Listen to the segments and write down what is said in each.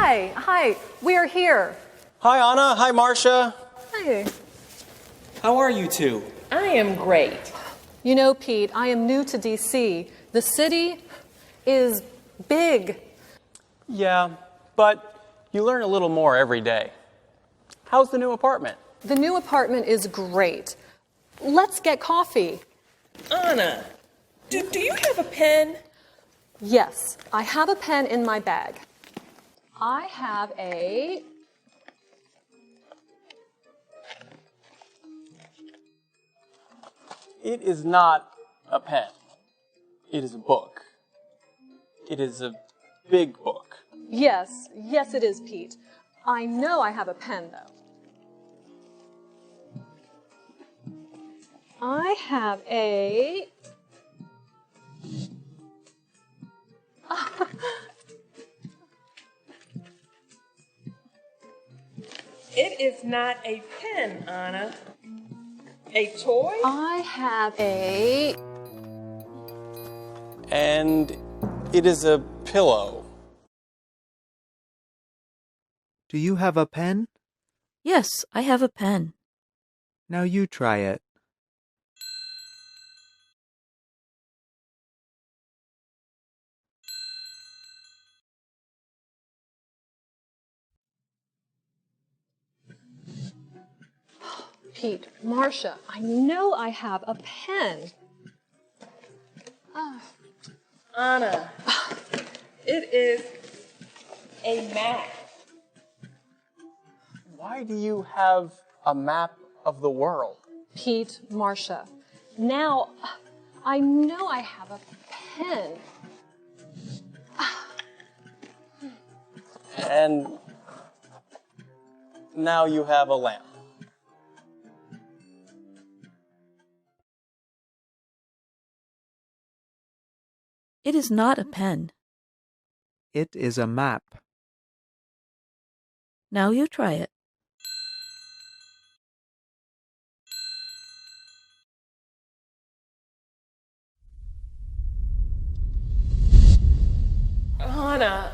Hey, hi, we are here. Hi, Anna. Hi, Marcia. Hey. How are you two? I am great. You know, Pete, I am new to D.C. The city is big. Yeah, but you learn a little more every day. How's the new apartment? The new apartment is great. Let's get coffee. Anna, do you have a pen? Yes, I have a pen in my bag. I have a... It is not a pen. It is a book. It is a big book. Yes, it is, Pete. I know I have a pen, though. I have a... It is not a pen, Anna. A toy? I have a... And it is a pillow. Do you have a pen? Yes, I have a pen. Now you try it. Pete, Marcia, I know I have a pen. Anna, it is a map. Why do you have a map of the world? Pete, Marcia, now I know I have a pen. And now you have a lamp. It is not a pen. It is a map. Now you try it. Anna.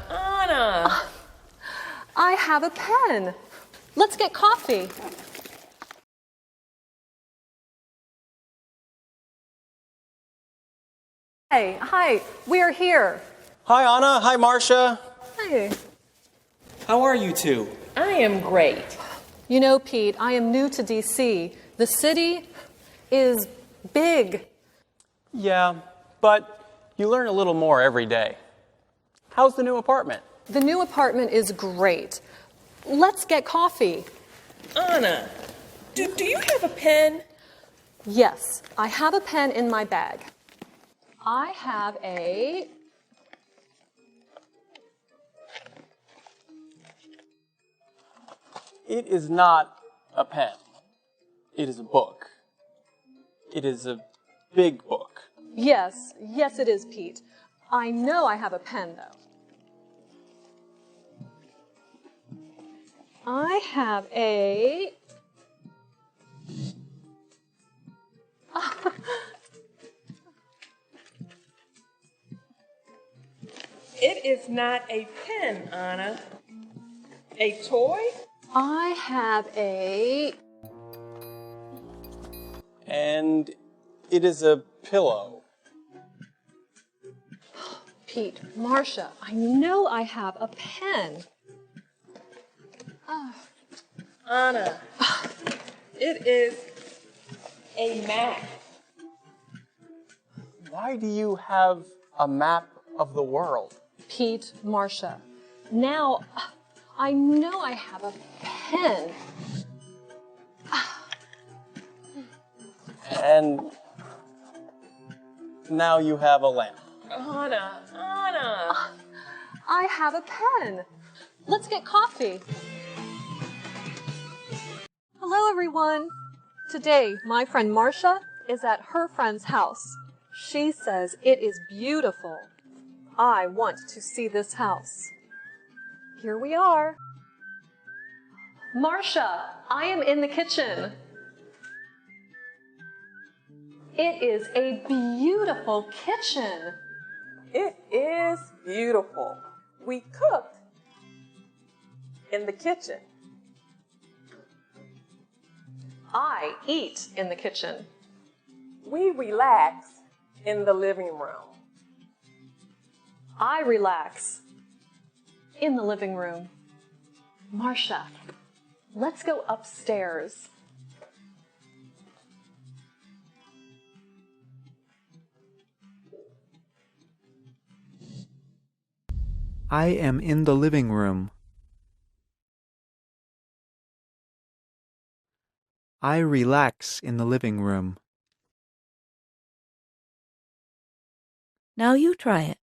I have a pen. Let's get coffee. Hey, hi, we are here. Hi, Anna. Hi, Marcia. Hey. How are you two? I am great. You know, Pete, I am new to D.C. The city is big. Yeah, but you learn a little more every day. How's the new apartment? The new apartment is great. Let's get coffee. Anna, do you have a pen? Yes, I have a pen in my bag. I have a... It is not a pen. It is a book. It is a big book. Yes, it is, Pete. I know I have a pen, though. I have a... It is not a pen, Anna. A toy? I have a... And it is a pillow. Pete, Marcia, I know I have a pen. Anna, it is a map. Why do you have a map of the world? Pete, Marcia, now I know I have a pen. And now you have a lamp. Anna. I have a pen. Let's get coffee. Hello, everyone. Today, my friend Marcia is at her friend's house. She says it is beautiful. I want to see this house. Here we are. Marcia, I am in the kitchen. It is a beautiful kitchen. It is beautiful. We cooked. in the kitchen. I eat in the kitchen. We relax in the living room. I relax in the living room. Marcia, let's go upstairs. I am in the living room. I relax in the living room. Now you try it.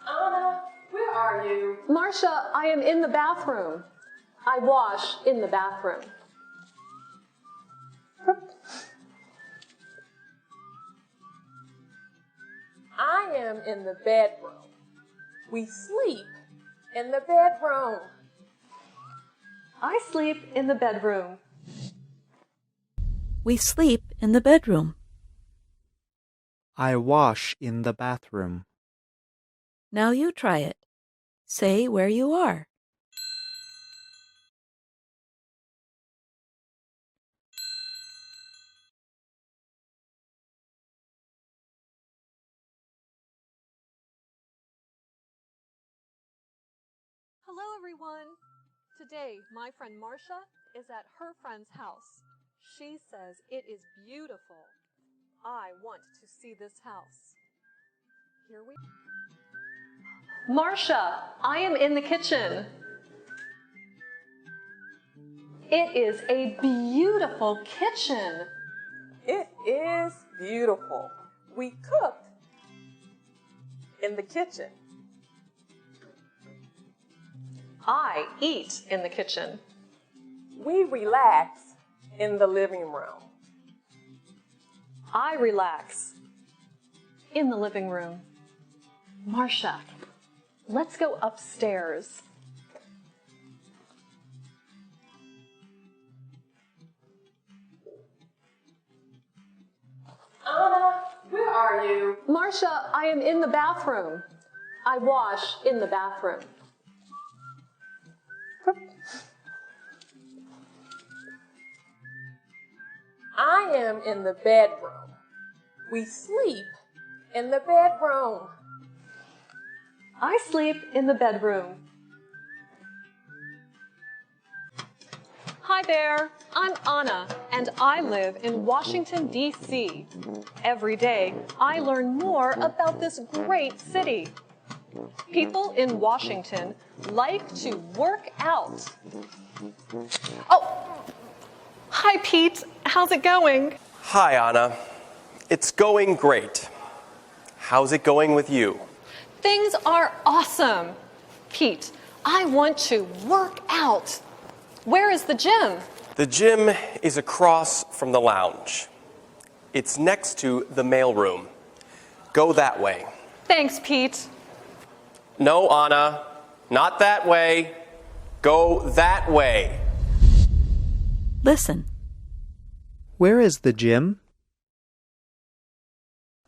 Anna, where are you? Marcia, I am in the bathroom. I wash in the bathroom. I am in the bedroom. We sleep in the bedroom. I sleep in the bedroom. We sleep in the bedroom. I wash in the bathroom. Now you try it. Say where you are. Hello, everyone. Today, my friend Marcia is at her friend's house. She says it is beautiful. I want to see this house. Here we Marcia, I am in the kitchen. It is a beautiful kitchen. It is beautiful. We cooked in the kitchen. I eat in the kitchen. We relax in the living room. I relax in the living room. Marcia, let's go upstairs. Anna, where are you? Marcia, I am in the bathroom. I wash in the bathroom. I am in the bedroom. We sleep in the bedroom. I sleep in the bedroom. Hi there, I'm Anna, and I live in Washington, D.C. Every day, I learn more about this great city. People in Washington like to work out. Oh, hi, Pete. How's it going? Hi, Anna. It's going great. How's it going with you? Things are awesome. Pete, I want to work out. Where is the gym? The gym is across from the lounge. It's next to the mailroom. Go that way. Thanks, Pete. No, Anna, not that way. Go that way. Listen. Where is the gym?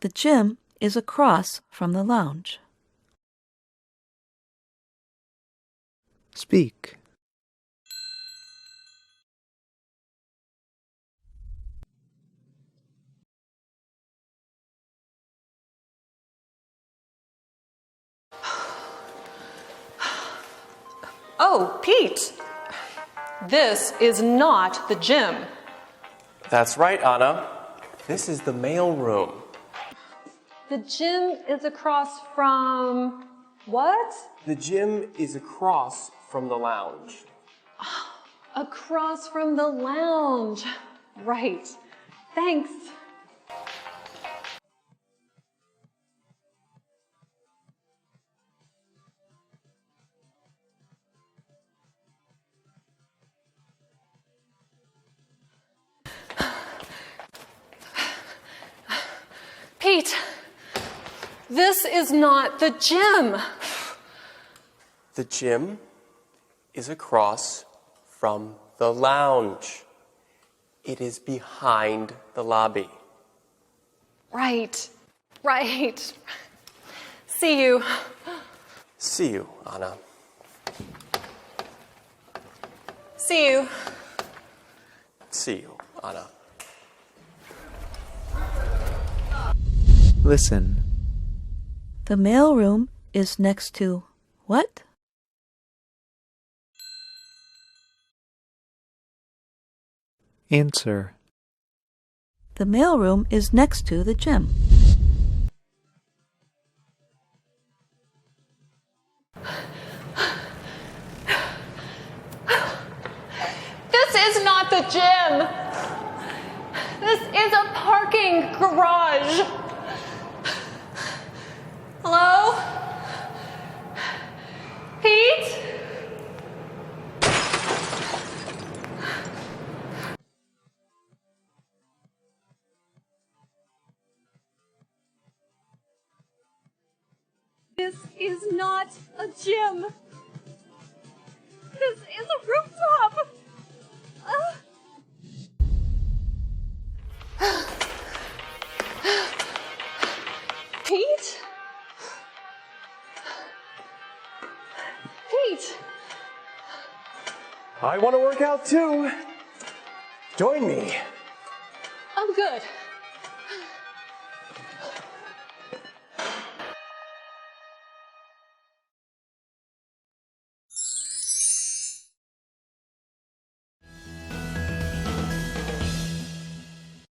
The gym is across from the lounge. Speak. Oh, Pete. This is not the gym. That's right, Anna. This is the mailroom. The gym is across from what? The gym is across from the lounge. Across from the lounge. Right. Thanks. Pete, this is not the gym. The gym is across from the lounge. It is behind the lobby. Right. Right. See you. See you, Anna. See you. See you, Anna. Listen. The mailroom is next to what? Answer. The mailroom is next to the gym. This is not the gym. This is a parking garage. Hello? Pete? This is not a gym. This is a rooftop. Pete? Pete? I want to work out too. Join me. I'm good.